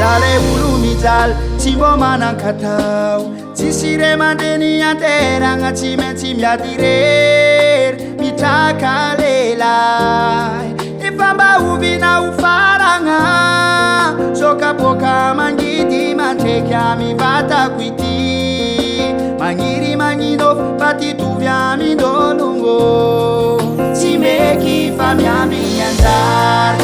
Dale ulumijal Chimbo manankatau Chisire mandeni ateranga chime chimyadirer Mitakalela Ifamba uvina ufaranga Soka poka mangidi manteka mivata kwiti Mangiri mangido pati tuvya mindolungo Chimeki famya minyandar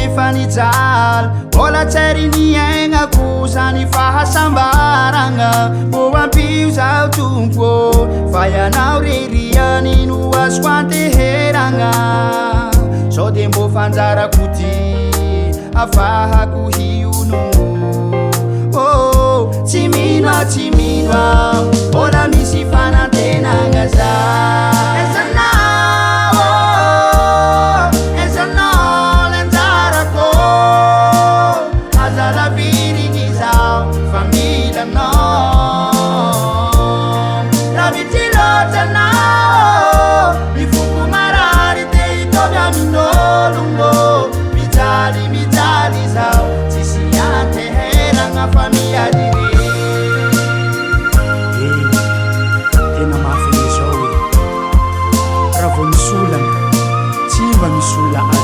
Ifanijal Ola tserini enga kusani fahasambaranga Boampiu zau tumpo Fayanau ririani nuas wante heranga So dembo fanzara kuti Afaha kuhiunu Oh, chiminwa Ola misifana tenanga za Misula